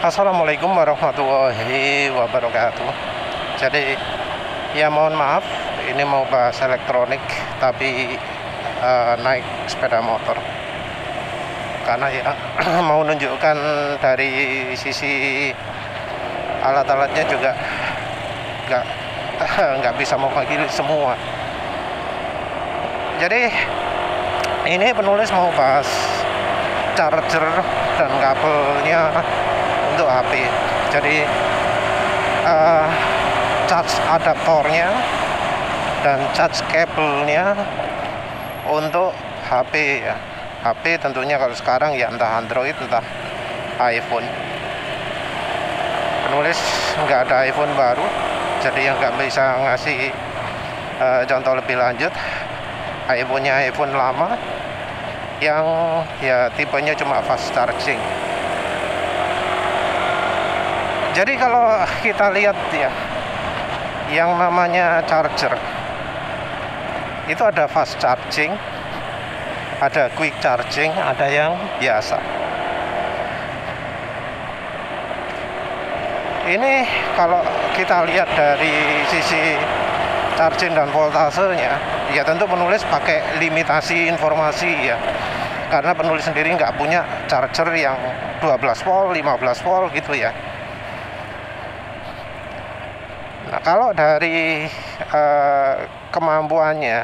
Assalamualaikum warahmatullahi wabarakatuh. Jadi ya mohon maaf, ini mau bahas elektronik tapi naik sepeda motor. Karena ya mau nunjukkan dari sisi alat-alatnya juga nggak nggak bisa mewakili semua. Jadi ini penulis mau bahas charger dan kabelnya untuk HP. Jadi charge adaptornya dan charge kabelnya untuk HP ya. HP tentunya kalau sekarang ya entah Android entah iPhone. Penulis nggak ada iPhone baru, jadi yang nggak bisa ngasih contoh lebih lanjut. iPhone-nya iPhone lama yang ya tipenya cuma fast charging. Jadi kalau kita lihat ya, yang namanya charger itu ada fast charging, ada quick charging, ada yang biasa. Ini kalau kita lihat dari sisi charging dan voltasenya, ya tentu penulis pakai limitasi informasi ya. Karena penulis sendiri nggak punya charger yang 12 volt, 15 volt gitu ya. Nah, kalau dari kemampuannya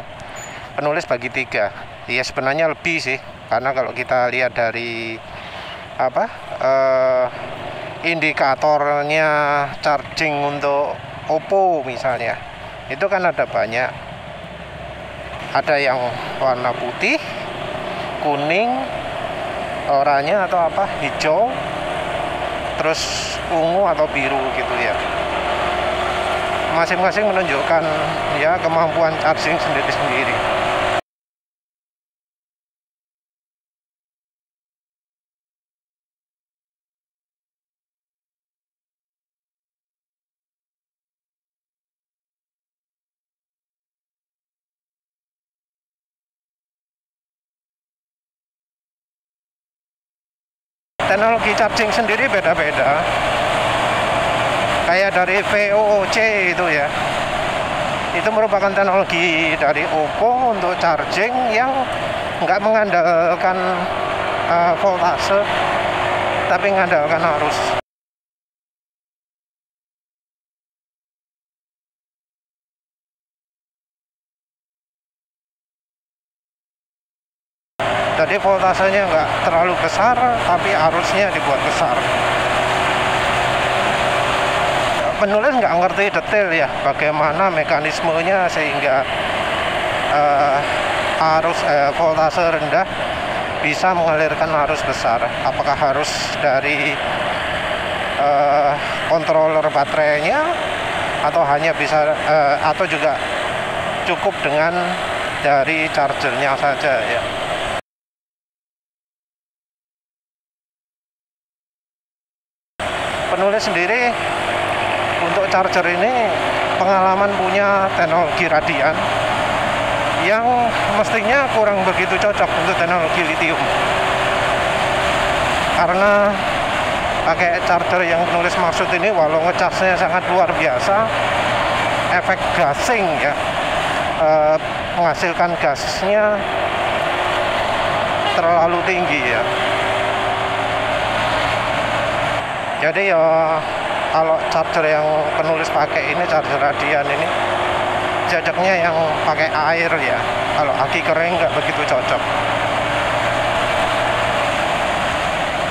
penulis bagi 3. Ya sebenarnya lebih sih, karena kalau kita lihat dari indikatornya charging untuk Oppo misalnya, itu kan ada banyak. Ada yang warna putih, kuning, oranye atau hijau, terus ungu atau biru gitu ya. Masing-masing menunjukkan ya kemampuan charging sendiri-sendiri. Teknologi charging sendiri beda-beda. Kayak dari VOC itu ya, itu merupakan teknologi dari Oppo untuk charging yang nggak mengandalkan voltase, tapi mengandalkan arus. Jadi voltasenya nggak terlalu besar, tapi arusnya dibuat besar. Penulis nggak ngerti detail ya bagaimana mekanismenya sehingga arus voltase rendah bisa mengalirkan arus besar. Apakah harus dari controller baterainya, atau hanya bisa atau juga cukup dengan dari chargernya saja ya. Penulis sendiri untuk charger ini pengalaman punya teknologi radian yang mestinya kurang begitu cocok untuk teknologi lithium, karena pakai charger yang penulis maksud ini walau ngecasnya sangat luar biasa, efek gasing ya, menghasilkan gasnya terlalu tinggi ya. Jadi ya kalau charger yang penulis pakai ini, charger radian ini cocoknya yang pakai air ya. Kalau aki kering nggak begitu cocok.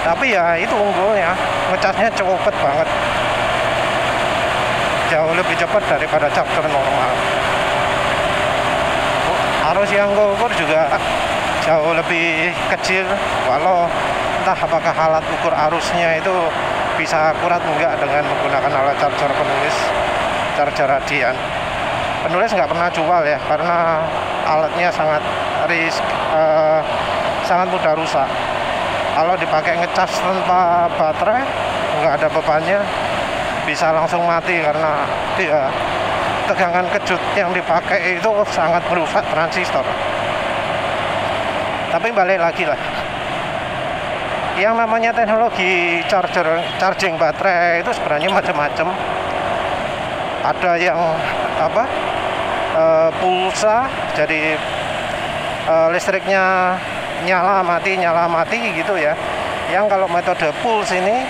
Tapi ya itu unggulnya, ngecasnya cepet banget, jauh lebih cepat daripada charger normal. Arus yang ngukur juga jauh lebih kecil, walau entah apakah alat ukur arusnya itu bisa akurat enggak dengan menggunakan alat charger penulis, charger radian. Penulis nggak pernah jual ya, karena alatnya sangat sangat mudah rusak. Kalau dipakai ngecas tanpa baterai, nggak ada bebannya, bisa langsung mati karena ya, tegangan kejut yang dipakai itu sangat merusak transistor. Tapi balik lagi lah, Yang namanya teknologi charging baterai itu sebenarnya macam-macam. Ada yang pulsa, jadi listriknya nyala mati gitu ya. Yang kalau metode pulse ini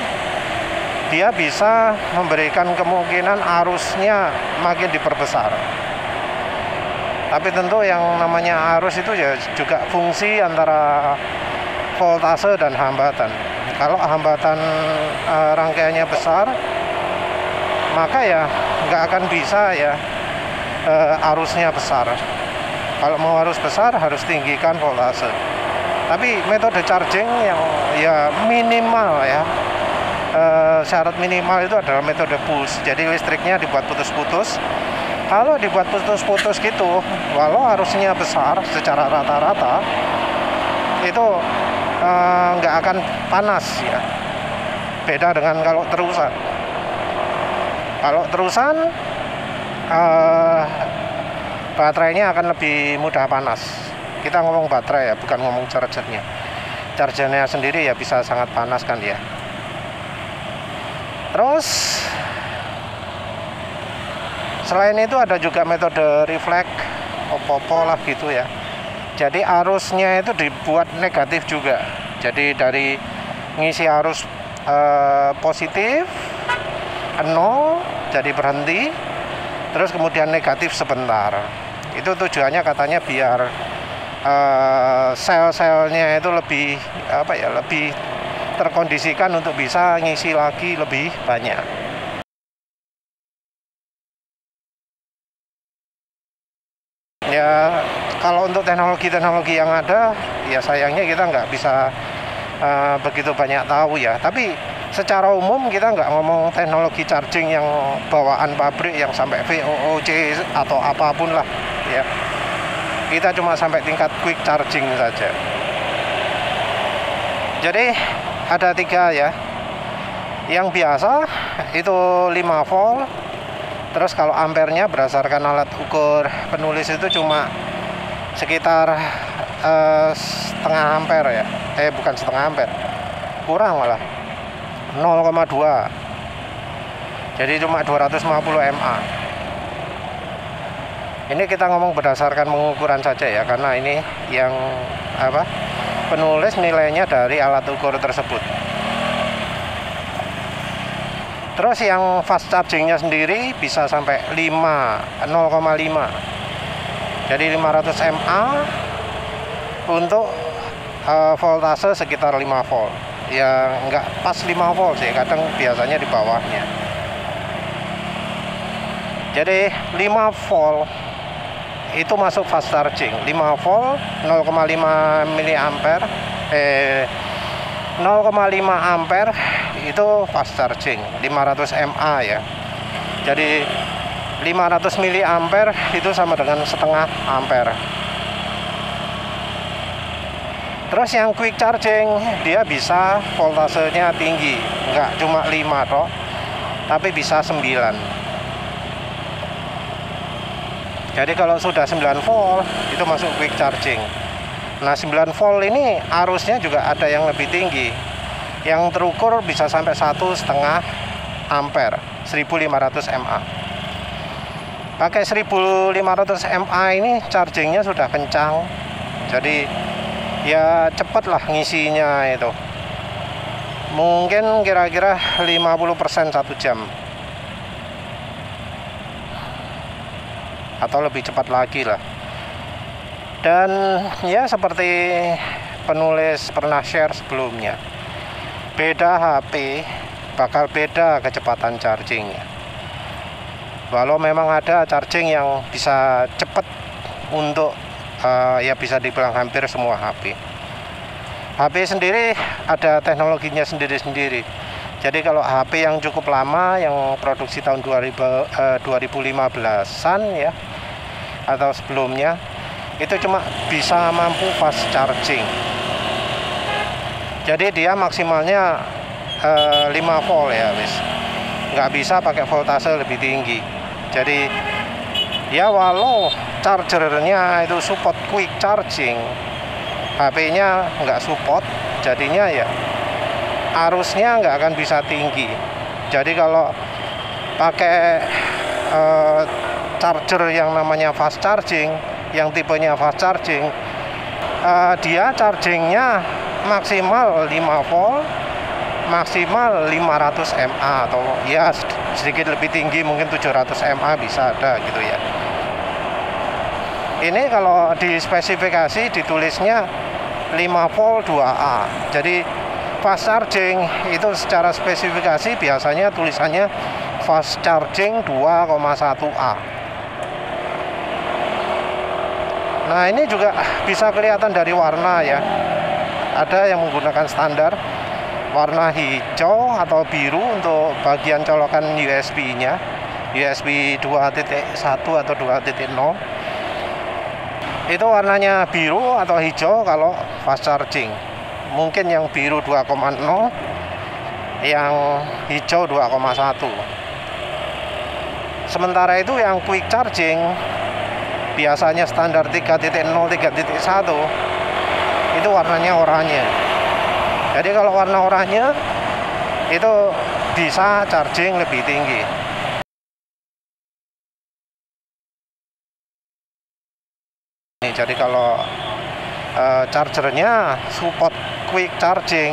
dia bisa memberikan kemungkinan arusnya makin diperbesar. Tapi tentu yang namanya arus itu ya juga fungsi antara voltase dan hambatan. Kalau hambatan rangkaiannya besar, maka ya nggak akan bisa ya arusnya besar. Kalau mau arus besar harus tinggikan voltase. Tapi metode charging yang ya minimal ya, syarat minimal itu adalah metode pulse. Jadi listriknya dibuat putus-putus. Kalau dibuat putus-putus gitu, walau arusnya besar secara rata-rata, itu nggak akan panas ya. Beda dengan kalau terusan. Kalau terusan baterainya akan lebih mudah panas. Kita ngomong baterai ya, bukan ngomong chargernya. Chargernya sendiri ya bisa sangat panas kan ya. Terus selain itu ada juga metode refleks, opo-opo lah gitu ya. Jadi arusnya itu dibuat negatif juga. Jadi dari ngisi arus positif 0 jadi berhenti, terus kemudian negatif sebentar. Itu tujuannya katanya biar sel-selnya itu lebih lebih terkondisikan untuk bisa ngisi lagi lebih banyak. Ya kalau untuk teknologi yang ada, ya sayangnya kita nggak bisa begitu banyak tahu ya. Tapi secara umum kita nggak ngomong teknologi charging yang bawaan pabrik yang sampai VOOC atau apapun lah ya. Kita cuma sampai tingkat quick charging saja. Jadi ada 3 ya. Yang biasa itu 5 volt. Terus kalau ampernya berdasarkan alat ukur penulis itu cuma sekitar setengah ampere ya. Bukan setengah ampere, kurang malah 0,2. Jadi cuma 250 mA. Ini kita ngomong berdasarkan pengukuran saja ya, karena ini yang penulis nilainya dari alat ukur tersebut. Terus yang fast chargingnya sendiri bisa sampai 0,5. Jadi 500 mA untuk voltase sekitar 5 volt. Ya enggak pas 5 volt sih, kadang biasanya di bawahnya. Jadi 5 volt itu masuk fast charging. 5 volt 0,5 miliampere 0,5 ampere itu fast charging 500 mA ya. Jadi 500 miliampere itu sama dengan setengah ampere. Terus yang quick charging dia bisa voltasenya tinggi, enggak cuma 5 toh, tapi bisa 9. Jadi kalau sudah 9 volt itu masuk quick charging. Nah 9 volt ini arusnya juga ada yang lebih tinggi, yang terukur bisa sampai 1,5 ampere 1500 mA. Pakai 1500 mA ini chargingnya sudah kencang, jadi ya cepet lah ngisinya itu. Mungkin kira-kira 50% 1 jam atau lebih cepat lagi lah. Dan ya seperti penulis pernah share sebelumnya, beda HP bakal beda kecepatan chargingnya. Walau memang ada charging yang bisa cepat untuk ya bisa dibilang hampir semua HP. HP sendiri ada teknologinya sendiri-sendiri. Jadi kalau HP yang cukup lama, yang produksi tahun 2015-an ya atau sebelumnya, itu cuma bisa mampu fast charging. Jadi dia maksimalnya 5 volt ya, nggak bisa pakai voltase lebih tinggi. Jadi ya walau chargernya itu support quick charging, HP-nya nggak support, jadinya ya arusnya nggak akan bisa tinggi. Jadi kalau pakai charger yang namanya fast charging, yang tipenya fast charging, dia chargingnya maksimal 5 volt, maksimal 500 mAh, atau ya sedikit lebih tinggi mungkin 700 mAh bisa ada gitu ya. Ini kalau di spesifikasi ditulisnya 5 volt 2A. Jadi fast charging itu secara spesifikasi biasanya tulisannya fast charging 2,1A. Nah, ini juga bisa kelihatan dari warna ya. Ada yang menggunakan standar warna hijau atau biru untuk bagian colokan USB-nya, USB 2.1 atau 2.0. Itu warnanya biru atau hijau kalau fast charging. Mungkin yang biru 2,0, yang hijau 2,1. Sementara itu yang quick charging biasanya standar 3.0, 3.1 itu warnanya oranye. Jadi kalau warna oranye itu bisa charging lebih tinggi. Jadi kalau chargernya support quick charging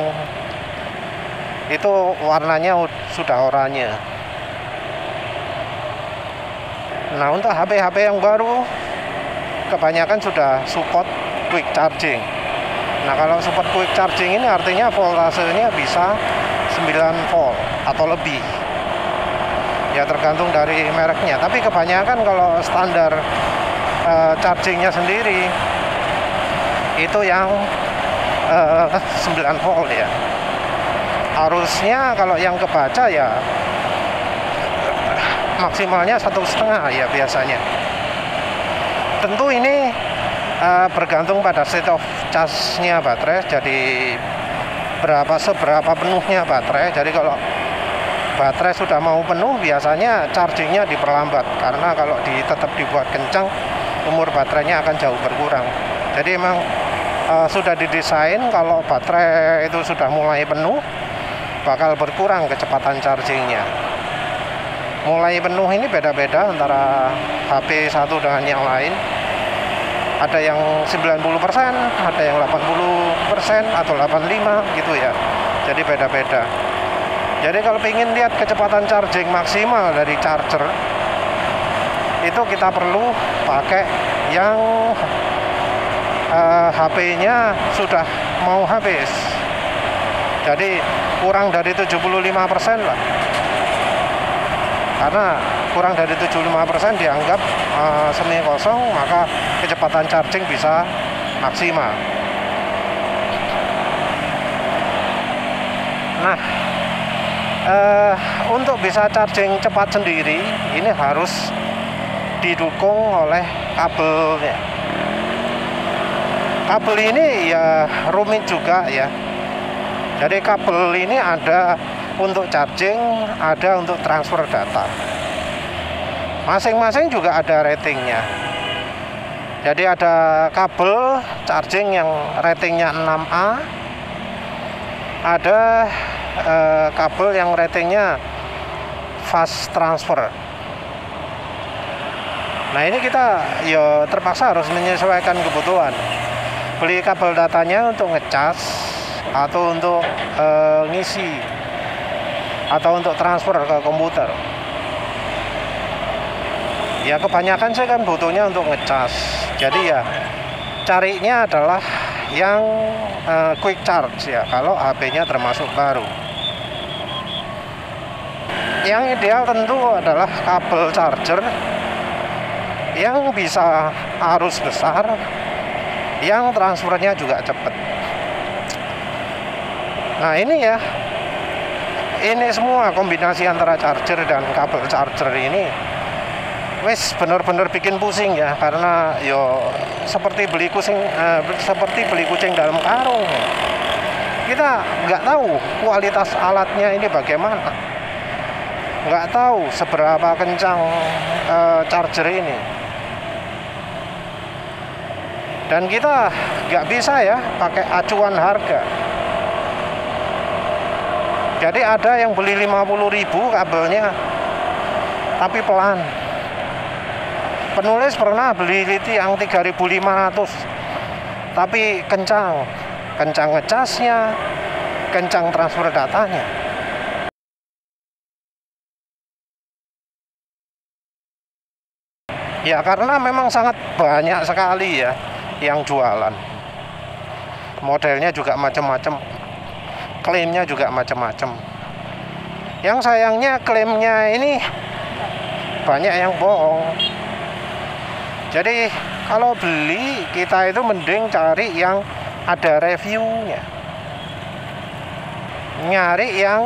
itu warnanya sudah oranye. Nah, untuk HP-HP yang baru kebanyakan sudah support quick charging. Nah, kalau support quick charging ini artinya voltasenya bisa 9 volt atau lebih. Ya tergantung dari mereknya. Tapi kebanyakan kalau standar chargingnya sendiri itu yang 9 volt ya. Arusnya kalau yang kebaca ya maksimalnya 1,5 ya biasanya. Tentu ini bergantung pada state of charge-nya baterai. Jadi seberapa penuhnya baterai. Jadi kalau baterai sudah mau penuh biasanya chargingnya diperlambat, karena kalau tetap dibuat kencang umur baterainya akan jauh berkurang. Jadi memang sudah didesain kalau baterai itu sudah mulai penuh bakal berkurang kecepatan chargingnya. Mulai penuh ini beda-beda antara HP satu dengan yang lain. Ada yang 90%, ada yang 80% atau 85 gitu ya. Jadi beda-beda. Jadi kalau ingin lihat kecepatan charging maksimal dari charger, itu kita perlu pakai yang HP-nya sudah mau habis. Jadi kurang dari 75% lah. Karena kurang dari 75% dianggap semi kosong, maka kecepatan charging bisa maksimal. Nah, untuk bisa charging cepat sendiri ini harus didukung oleh kabelnya. Kabel ini ya rumit juga ya. Jadi kabel ini ada untuk charging, ada untuk transfer data. Masing-masing juga ada ratingnya. Jadi ada kabel charging yang ratingnya 6A, ada kabel yang ratingnya fast transfer. Nah, ini kita ya terpaksa harus menyesuaikan kebutuhan. Beli kabel datanya untuk ngecas atau untuk ngisi atau untuk transfer ke komputer. Ya kebanyakan saya kan butuhnya untuk ngecas. Jadi ya carinya adalah yang quick charge ya kalau HP-nya termasuk baru. Yang ideal tentu adalah kabel charger yang bisa arus besar, yang transfernya juga cepat. Nah, ini ya, ini semua kombinasi antara charger dan kabel charger ini wes bener-bener bikin pusing ya, karena yo seperti beli kucing dalam karung. Kita nggak tahu kualitas alatnya ini bagaimana, nggak tahu seberapa kencang charger ini, dan kita nggak bisa ya pakai acuan harga. Jadi ada yang beli 50.000 kabelnya tapi pelan. Penulis pernah beli yang 3.500 tapi kencang ngecasnya, kencang transfer datanya. Ya karena memang sangat banyak sekali ya yang jualan. Modelnya juga macam-macam, klaimnya juga macam-macam. Yang sayangnya klaimnya ini banyak yang bohong. Jadi kalau beli kita itu mending cari yang ada reviewnya, nyari yang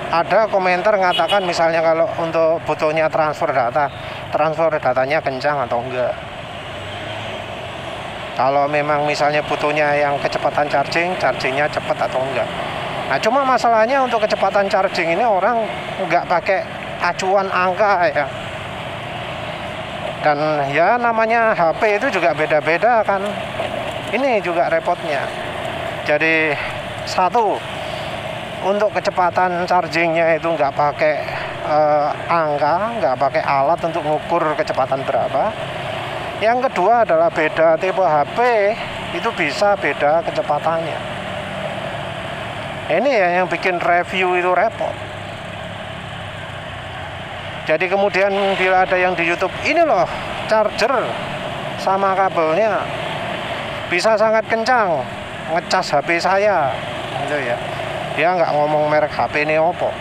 ada komentar mengatakan misalnya kalau untuk butuhnya transfer datanya kencang atau enggak. Kalau memang misalnya butuhnya yang kecepatan chargingnya cepat atau enggak. Nah cuma masalahnya untuk kecepatan charging ini orang enggak pakai acuan angka ya. Dan ya namanya HP itu juga beda-beda kan. Ini juga repotnya. Jadi satu, untuk kecepatan chargingnya itu nggak pakai angka, nggak pakai alat untuk mengukur kecepatan berapa. Yang kedua adalah beda tipe HP itu bisa beda kecepatannya. Ini ya yang bikin review itu repot. Jadi kemudian bila ada yang di YouTube, ini loh charger sama kabelnya bisa sangat kencang ngecas HP saya, gitu ya. Dia nggak ngomong merek HP ini opo.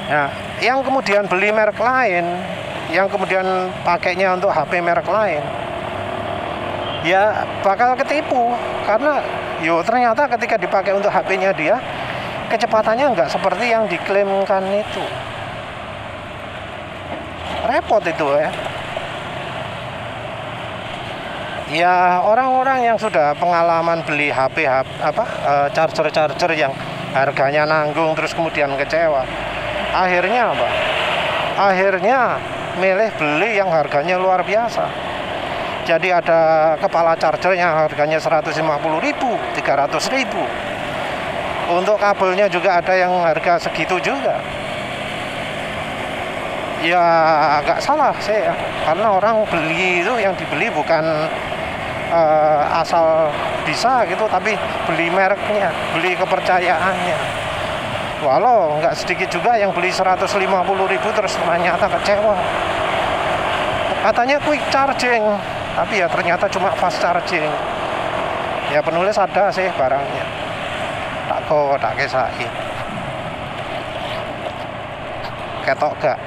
Nah, yang kemudian beli merek lain, yang kemudian pakainya untuk HP merek lain, ya bakal ketipu karena ternyata ketika dipakai untuk HP-nya dia, kecepatannya nggak seperti yang diklaimkan itu. Repot itu ya. Ya orang-orang yang sudah pengalaman beli HP charger yang harganya nanggung terus kemudian kecewa, akhirnya apa? Akhirnya milih beli yang harganya luar biasa. Jadi ada kepala charger yang harganya 150.000, 300.000. Untuk kabelnya juga ada yang harga segitu juga. Ya agak salah sih ya, karena orang beli itu yang dibeli bukan asal bisa gitu, tapi beli mereknya, beli kepercayaannya. Walau nggak sedikit juga yang beli 150.000 terus ternyata kecewa. Katanya quick charging, tapi ya ternyata cuma fast charging. Ya penulis ada sih barangnya, tak kisai. Ketok gak?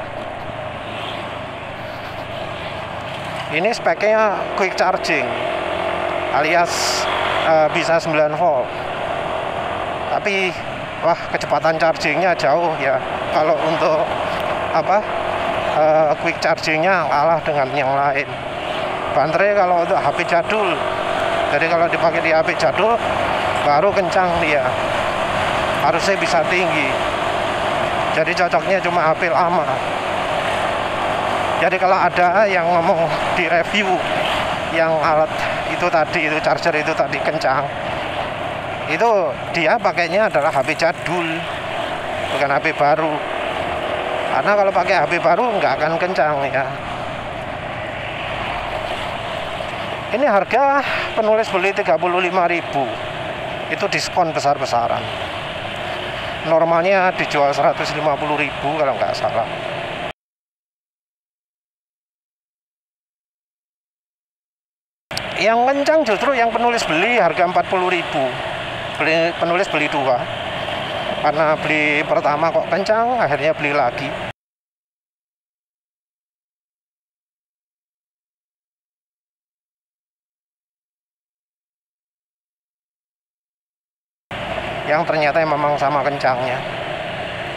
Ini speknya quick charging alias bisa 9 volt. Tapi wah kecepatan chargingnya jauh ya. Kalau untuk quick chargingnya kalah dengan yang lain. Baterai kalau untuk HP jadul, jadi kalau dipakai di HP jadul baru kencang dia, harusnya bisa tinggi. Jadi cocoknya cuma HP lama. Jadi kalau ada yang ngomong di review yang alat itu tadi, itu charger itu tadi kencang, itu dia pakainya adalah HP jadul, bukan HP baru. Karena kalau pakai HP baru nggak akan kencang ya. Ini harga penulis beli 35.000, itu diskon besar-besaran. Normalnya dijual 150.000 kalau nggak salah. Yang kencang justru yang penulis beli harga 40.000. Penulis beli 2. Karena beli pertama kok kencang, akhirnya beli lagi. Yang ternyata memang sama kencangnya.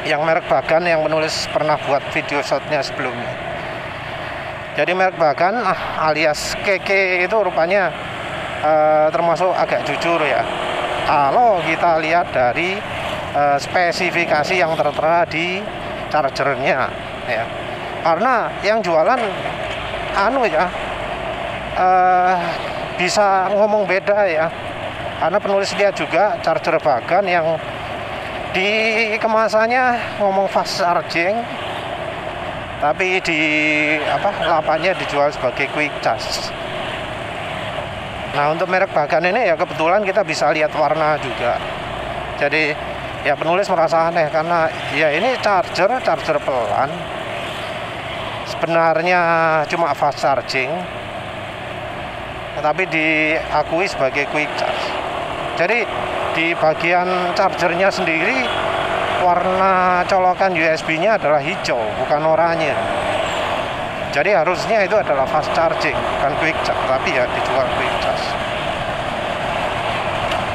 Yang merek Bagan yang penulis pernah buat video shotnya sebelumnya. Jadi merek Bagan alias Keke itu rupanya termasuk agak jujur ya. Kalau kita lihat dari spesifikasi yang tertera di chargernya ya. Karena yang jualan bisa ngomong beda ya. Karena penulis lihat juga charger Bagan yang Di kemasannya ngomong fast charging, tapi di lapannya dijual sebagai quick charge. Nah, untuk merek Bagan ini ya kebetulan kita bisa lihat warna juga. Jadi ya penulis merasa aneh karena ya ini charger pelan. Sebenarnya cuma fast charging, tapi diakui sebagai quick charge. Jadi di bagian chargernya sendiri warna colokan USB-nya adalah hijau, bukan oranye. Jadi harusnya itu adalah fast charging, bukan quick charge, tapi ya dijual quick charge.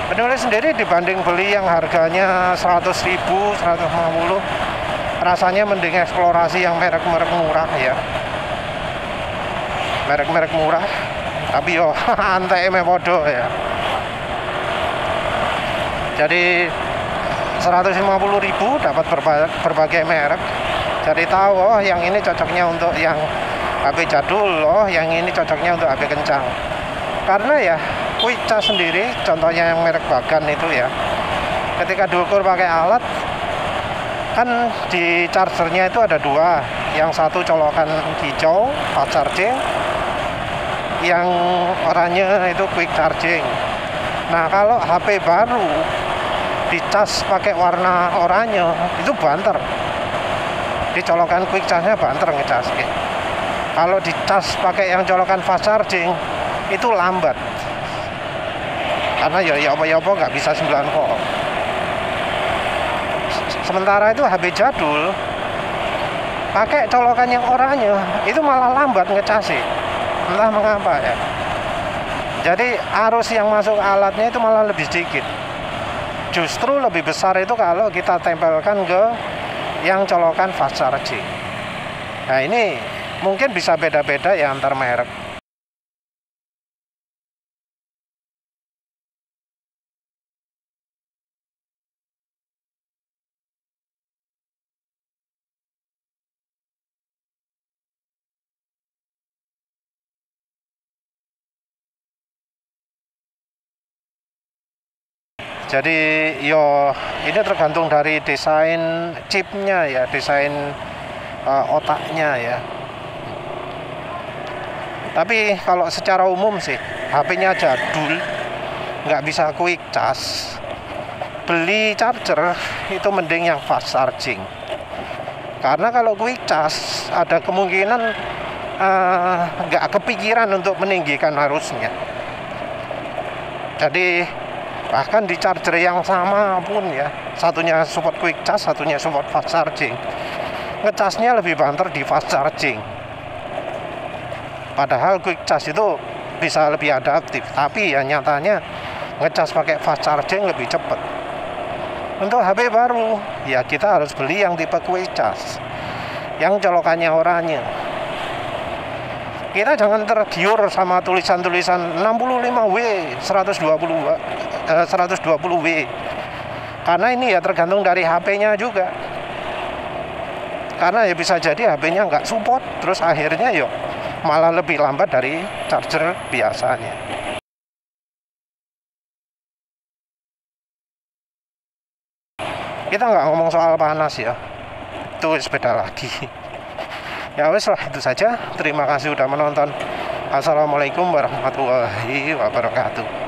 Penulis sendiri dibanding beli yang harganya 100.000, 150, rasanya mending eksplorasi yang merek-merek murah ya. Merek-merek murah, tapi yo antek podo ya. Jadi 150.000 dapat berbagai merek. Jadi tahu, oh yang ini cocoknya untuk yang HP jadul, oh yang ini cocoknya untuk HP kencang. Karena ya quick charge sendiri, contohnya yang merek Bagan itu ya, ketika diukur pakai alat, kan di chargernya itu ada dua, yang satu colokan hijau fast charging, yang oranye itu quick charging. Nah kalau HP baru dicas pakai warna oranye itu banter, dicolokan quick charge-nya banter ngecasnya. Kalau dicas pakai yang colokan fast charging itu lambat, karena ya apa-apa nggak bisa 9 volt. Sementara itu HP jadul pakai colokan yang oranye itu malah lambat ngecasnya, entah mengapa ya. Jadi arus yang masuk alatnya itu malah lebih sedikit. Justru lebih besar itu kalau kita tempelkan ke yang colokan fast charging. Nah ini mungkin bisa beda-beda ya antar merek. Jadi yo ini tergantung dari desain chipnya ya, desain otaknya ya. Tapi kalau secara umum sih HP-nya jadul nggak bisa quick charge, beli charger itu mending yang fast charging. Karena kalau quick charge ada kemungkinan nggak kepikiran untuk meninggikan arusnya. Jadi bahkan di charger yang sama pun ya, satunya support quick charge, satunya support fast charging, ngecasnya lebih banter di fast charging. Padahal quick charge itu bisa lebih adaptif, tapi ya nyatanya ngecas pakai fast charging lebih cepat. Untuk HP baru ya kita harus beli yang tipe quick charge, yang colokannya oranye. Kita jangan tergiur sama tulisan-tulisan 65W, 120W. Karena ini ya tergantung dari HP-nya juga. Karena ya bisa jadi HP-nya nggak support, terus akhirnya yuk malah lebih lambat dari charger biasanya. Kita nggak ngomong soal panas ya, itu beda lagi. Ya wes lah, itu saja. Terima kasih sudah menonton. Assalamualaikum warahmatullahi wabarakatuh.